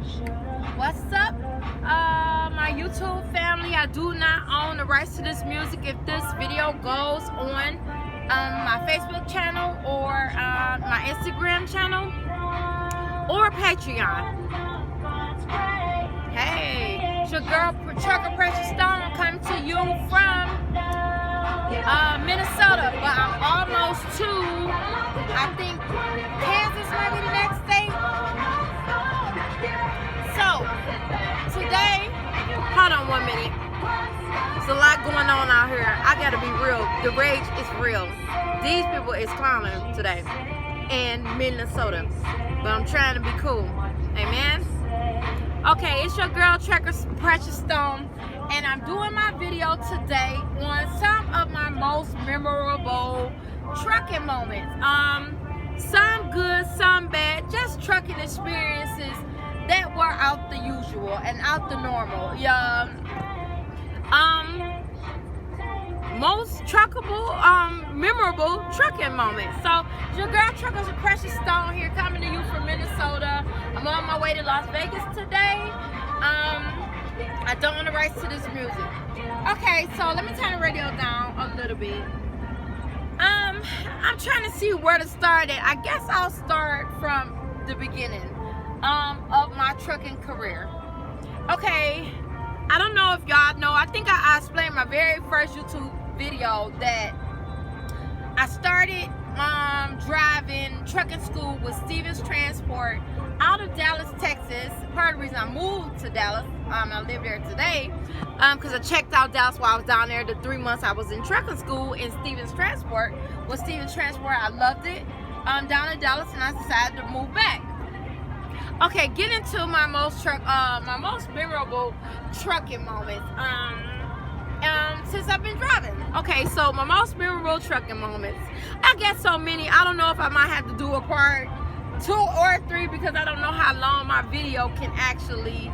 What's up, my YouTube family? I do not own the rights to this music. If this video goes on my Facebook channel or my Instagram channel or Patreon. Hey, it's your girl Trucker Precious Stone coming to you from Minnesota, but I'm almost to, I think, Kansas might be the next state. So, today, hold on 1 minute. There's a lot going on out here. I gotta be real. The rage is real. These people is clowning today in Minnesota, but I'm trying to be cool. Amen. Okay, it's your girl Trucker Precious Stone, and I'm doing my video today on some of my most memorable trucking moments. Some good, some bad, just trucking experiences that were out the usual and out the normal. Yeah. Most truckable, memorable trucking moments. So, your girl Trucker Precious Stone here, coming to you from Minnesota. I'm on my way to Las Vegas today. I don't own the rights to this music. Okay, so let me turn the radio down a little bit. I'm trying to see where to start at. I guess I'll start from the beginning of my trucking career. Okay, I don't know if y'all know. I think I explained in my very first YouTube video that I started driving trucking school with Stevens Transport out of Dallas, Texas. Part of the reason I moved to Dallas, I live there today, because I checked out Dallas while I was down there. The 3 months I was in trucking school in Stevens Transport. With Stevens Transport, I loved it down in Dallas, and I decided to move back. Okay, get into my most memorable trucking moments since I've been driving. Okay, so my most memorable trucking moments. I guess so many. I don't know if I might have to do a part 2 or 3 because I don't know how long my video can actually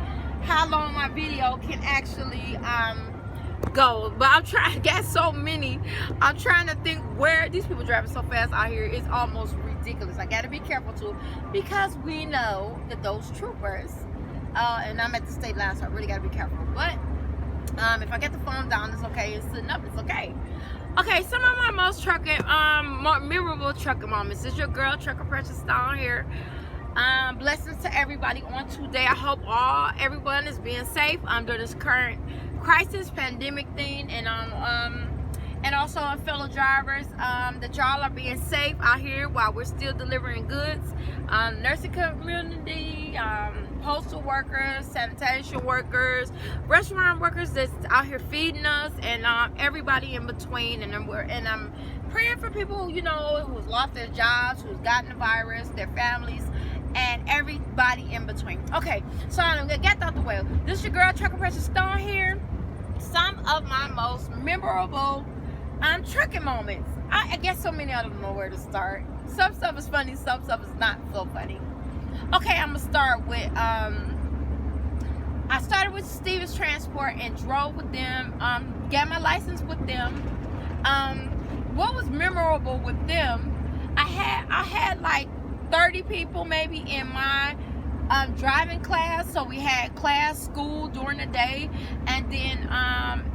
go. But I'm trying to get so many. I'm trying to think where these people driving so fast out here is almost ridiculous. I gotta be careful too, because we know that those troopers, and I'm at the state line, so I really gotta be careful. But if I get the phone down, it's okay. It's sitting up, it's okay. Okay, some of my most more memorable trucking moments. It's your girl Trucker Precious Stone here. Blessings to everybody on today. I hope everyone is being safe under this current crisis pandemic thing, and also fellow drivers, that y'all are being safe out here while we're still delivering goods. Nursing community, postal workers, sanitation workers, restaurant workers that's out here feeding us, and everybody in between. And I'm praying for people, who's lost their jobs, who's gotten the virus, their families, and everybody in between. Okay, so I'm gonna get out the way. This is your girl Trucker Precious Stone here. Some of my most memorable trucking moments. I guess so many, I don't know where to start. Some stuff is funny, some stuff is not so funny. Okay, I'm gonna start with I started with Stevens Transport and drove with them, got my license with them. What was memorable with them, I had like 30 people maybe in my driving class. So we had class school during the day, and then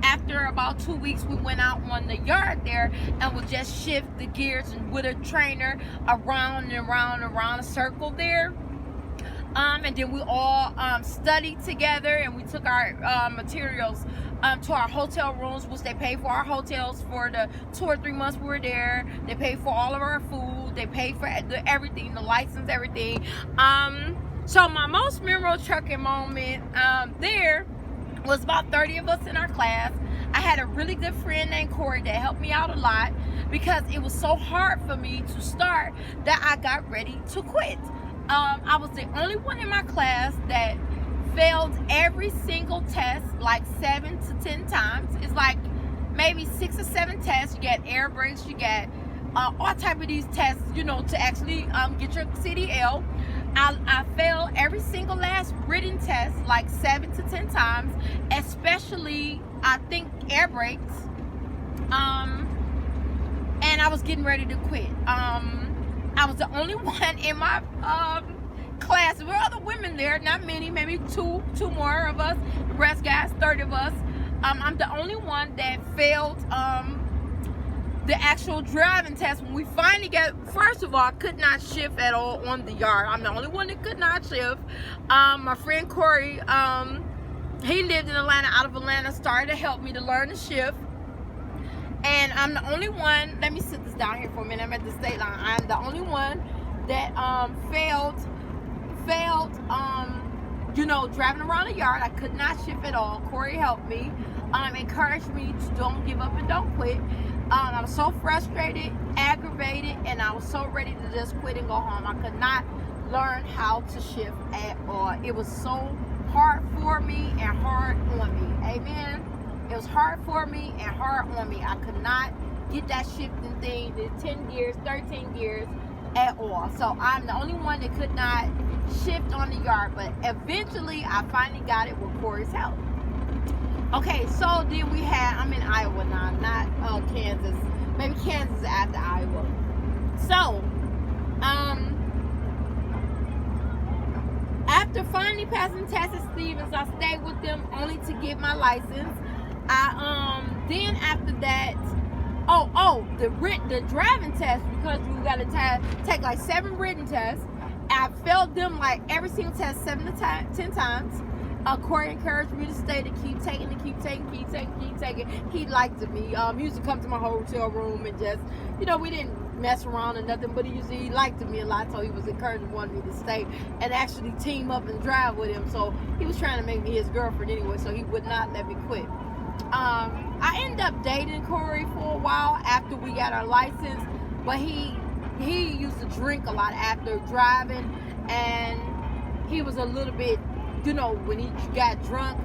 after about 2 weeks we went out on the yard there and would just shift the gears and with a trainer around and around and around a circle there. And then we all studied together, and we took our materials to our hotel rooms, which they paid for our hotels for the 2 or 3 months we were there. They paid for all of our food. They paid for everything, the license, everything. So my most memorable trucking moment there was about 30 of us in our class. I had a really good friend named Corey that helped me out a lot, because it was so hard for me to start that I got ready to quit. I was the only one in my class that failed every single test like 7 to 10 times. It's like maybe 6 or 7 tests. You get air brakes, you get all type of these tests, to actually get your CDL. I failed every single last written test like 7 to 10 times, especially I think air brakes. And I was getting ready to quit. I was the only one in my class. There were other women there, not many, maybe two more of us. The rest guys, 30 of us. I'm the only one that failed the actual driving test. When we finally got, first of all, I could not shift at all on the yard. I'm the only one that could not shift. My friend Corey, he lived in Atlanta, out of Atlanta, started to help me to learn to shift. And I'm the only one, let me sit this down here for a minute, I'm at the state line. I'm the only one that failed, you know, driving around the yard. I could not shift at all. Corey helped me, encouraged me to don't give up and don't quit. I was so frustrated, aggravated, and I was so ready to just quit and go home. I could not learn how to shift at all. It was so hard for me and hard on me. Amen. It was hard for me and hard on me. I could not get that shifting thing, the 10 gears, 13 gears at all. So I'm the only one that could not shift on the yard. But eventually, I finally got it with Corey's help. Okay, so then we had, I'm in Iowa now, not Kansas. Maybe Kansas after Iowa. So, after finally passing tests at Stevens, I stayed with them only to get my license. Then after that, the driving test, because we got to take like 7 written tests. I failed them like every single test 7 to 10 times. Corey encouraged me to stay, to keep taking. He liked me. He used to come to my hotel room and just, you know, we didn't mess around or nothing, but he liked me a lot, so he was encouraging, wanted me to stay and actually team up and drive with him. So he was trying to make me his girlfriend anyway, so he would not let me quit. I ended up dating Corey for a while after we got our license, but he used to drink a lot after driving, and he was a little bit, you know, when he got drunk,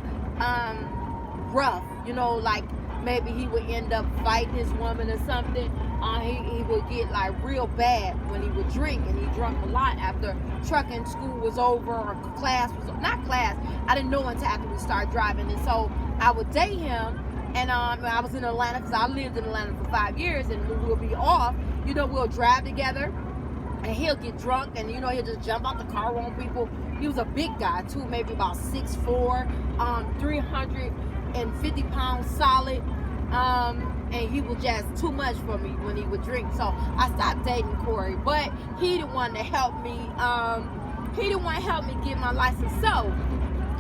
rough, you know, like maybe he would end up fighting his woman or something. He would get like real bad when he would drink, and he drank a lot after trucking school was over or class was, not class, I didn't know until after we started driving. And so I would date him, and I was in Atlanta because I lived in Atlanta for 5 years, and when we'll be off, you know, we'll drive together, and he'll get drunk, and you know, he'll just jump out the car on people. He was a big guy too, maybe about 6'4", 350 pounds solid, and he was just too much for me when he would drink. So I stopped dating Corey, but he the one that helped me. He the one that helped me get my license. So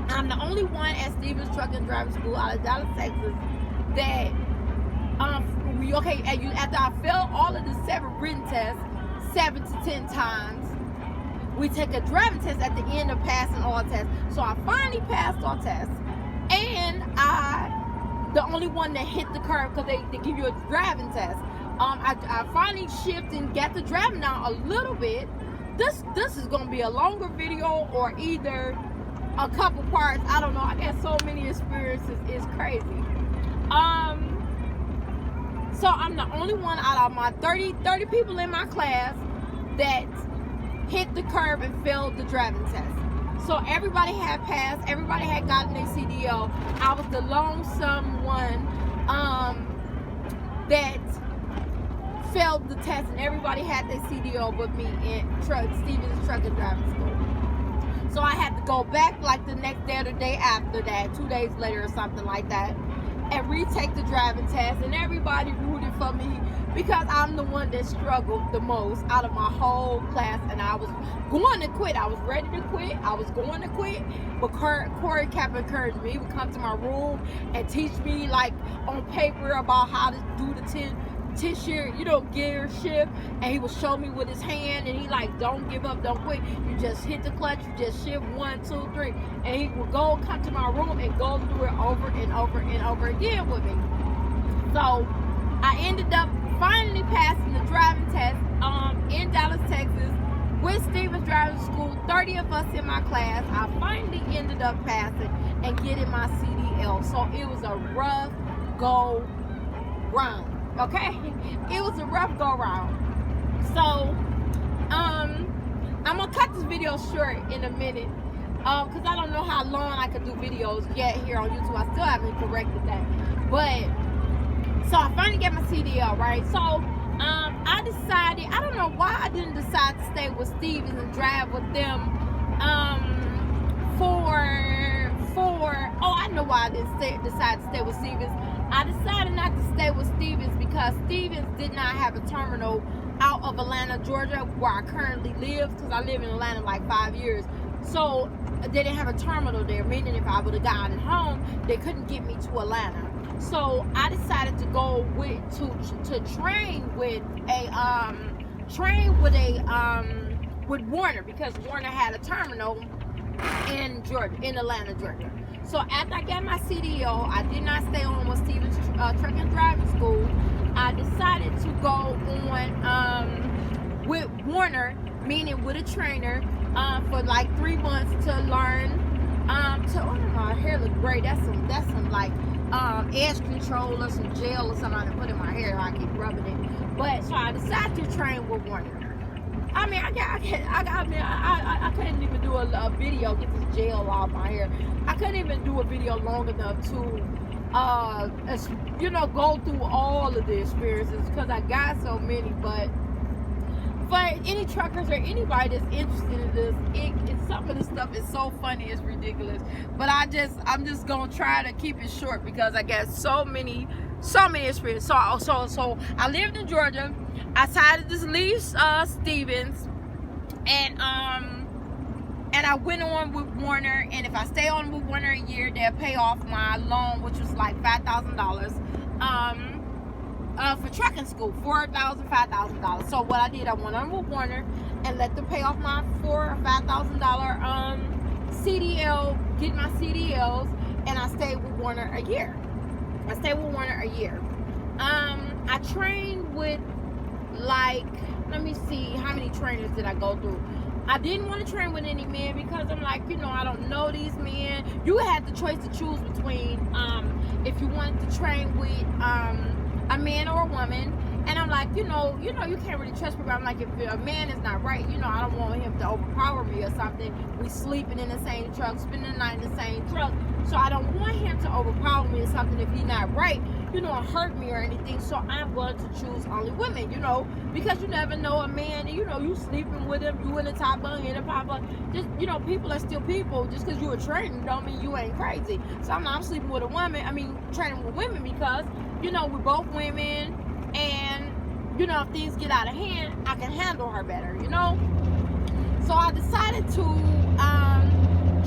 I'm the only one at Stevens Truck and Driving School out of Dallas, Texas, that after I failed all of the 7 written tests 7 to 10 times, we take a driving test at the end of passing all tests. So I finally passed all tests, and the only one that hit the curve, because they give you a driving test. I finally shifted and got the driving down a little bit. This is gonna be a longer video or either a couple parts. I don't know. I got so many experiences. It's crazy. So I'm the only one out of my 30 people in my class that hit the curve and failed the driving test. So everybody had passed, everybody had gotten their CDL. I was the lonesome one that failed the test, and everybody had their CDL but me in Stevens Truck and Driving School. So I had to go back like the next day or the day after that, 2 days later or something like that, and retake the driving test, and everybody rooted for me because I'm the one that struggled the most out of my whole class, and I was going to quit. I was ready to quit. I was going to quit, but Corey kept encouraging me. He would come to my room and teach me like on paper about how to do the 10 shift, you know, gear shift, and he would show me with his hand, and he like, don't give up, don't quit. You just hit the clutch, you just shift 1, 2, 3, and he would come to my room and go through it over and over and over again with me. So I ended up finally passing the driving test in Dallas, Texas, with Stevens Driving School. 30 of us in my class. I finally ended up passing and getting my CDL. So it was a rough go round. Okay, it was a rough go round. So I'm gonna cut this video short in a minute because I don't know how long I could do videos yet here on YouTube. I still haven't corrected that, but so I finally get my CDL, right? So I decided, I don't know why I didn't decide to stay with Stevens and drive with them Oh, I know why I didn't decide to stay with Stevens. I decided not to stay with Stevens because Stevens did not have a terminal out of Atlanta, Georgia, where I currently live, because I live in Atlanta like 5 years. So they didn't have a terminal there, meaning if I would have gotten home, they couldn't get me to Atlanta. So I decided to go to train with with Warner, because Warner had a terminal in Georgia, in Atlanta, Georgia. So after I got my CDL, I did not stay on with Stevens Truck and Driving School. I decided to go on with Warner, meaning with a trainer, for like 3 months to learn. Oh, my hair look great. That's some like edge control or some gel or something I put in my hair. I keep rubbing it. But so I decided to train with Warner. I mean, I couldn't even do a video, get this gel off my hair. I couldn't even do a video long enough to, go through all of the experiences, because I got so many. But for any truckers or anybody that's interested in this, some of the stuff is so funny, it's ridiculous. But I'm just gonna try to keep it short, because I got so many experiences. So I lived in Georgia. I decided to leave Stevens, and I went on with Warner. And if I stay on with Warner a year, they'll pay off my loan, which was like $5,000 for trucking school, $5,000. So what I did, I went on with Warner and let them pay off my $4,000 or $5,000 CDL, get my CDLs, and I stayed with Warner a year. I trained with, like, let me see, how many trainers did I go through? I didn't want to train with any men, because I'm like, I don't know these men. You had the choice to choose between if you wanted to train with a man or a woman. And I'm like, you can't really trust people. I'm like, if a man is not right, I don't want him to overpower me or something. We sleeping in the same truck, spending the night in the same truck. So I don't want him to overpower me or something if he's not right, or hurt me or anything. So I'm going to choose only women, because you never know a man, you sleeping with him, you in the top bunk, in the pop bunk. Just, people are still people. Just because you were training don't mean you ain't crazy. So I'm sleeping with a woman, training with women, because, we're both women. And if things get out of hand, I can handle her better, So I decided to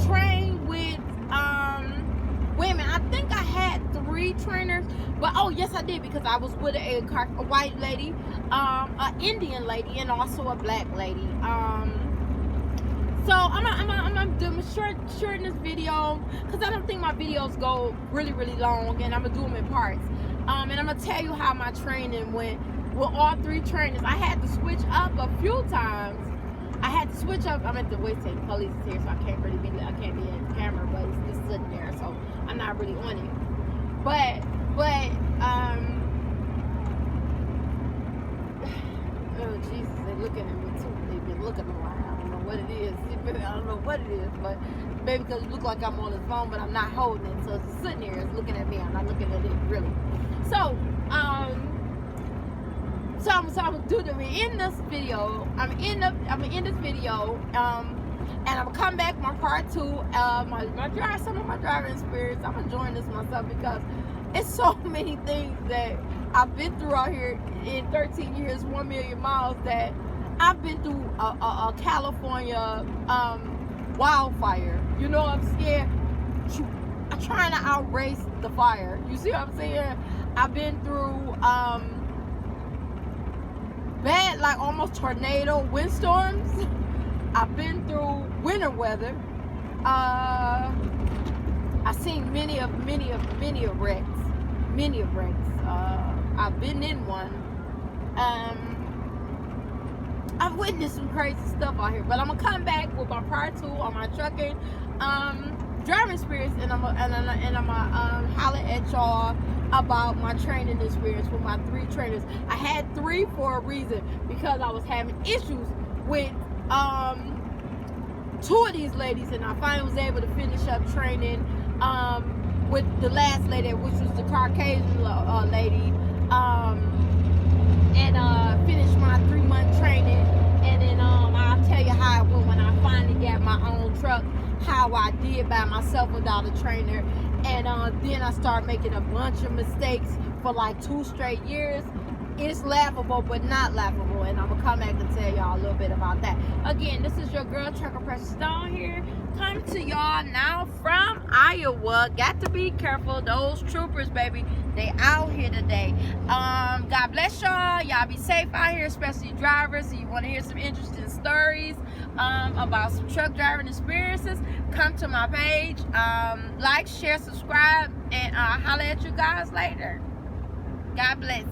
train with women. I think I had 3 trainers, but oh yes I did, because I was with a white lady, an Indian lady, and also a black lady. So I'm doing short in this video, because I don't think my videos go really long, and I'm gonna do them in parts. And I'm gonna tell you how my training went with all 3 trainers. I had to switch up a few times. I'm at the wait station. Police is here, so I can't be in the camera, but it's just sitting there, so I'm not really on it. But oh Jesus, they're looking at me too. They've been looking around. I don't know what it is. But maybe because it looks like I'm on the phone, but I'm not holding it. So it's sitting there, it's looking at me. I'm not looking at it really. So I'm gonna in this video. I'm in this video. And I'm gonna come back my part 2. Some of my driving experience. I'm enjoying this myself, because it's so many things that I've been through out here in 13 years, 1 million miles, that I've been through a California wildfire. I'm scared. I'm trying to outrace the fire. You see what I'm saying? I've been through bad, like almost tornado windstorms. I've been through winter weather. I've seen many of wrecks. I've been in one. I've witnessed some crazy stuff out here, but I'm gonna come back with my part 2 on my trucking driving experience, and I'm gonna holler at y'all about my training experience with my 3 trainers. I had 3 for a reason, because I was having issues with 2 of these ladies, and I finally was able to finish up training with the last lady, which was the Caucasian lady, and finish my 3-month training, and then I'll tell you how it went when I finally got my own truck, how I did by myself without a trainer. And then I started making a bunch of mistakes for like 2 straight years. It's laughable, but not laughable. And I'm going to come back and tell y'all a little bit about that. Again, this is your girl, Trucker Precious Stone here. Coming to y'all now from Iowa. Got to be careful. Those troopers, baby, they out here today. God bless y'all. Y'all be safe out here, especially drivers. So you want to hear some interesting stories about some truck driving experiences, come to my page. Like, share, subscribe, and holler at you guys later. God bless.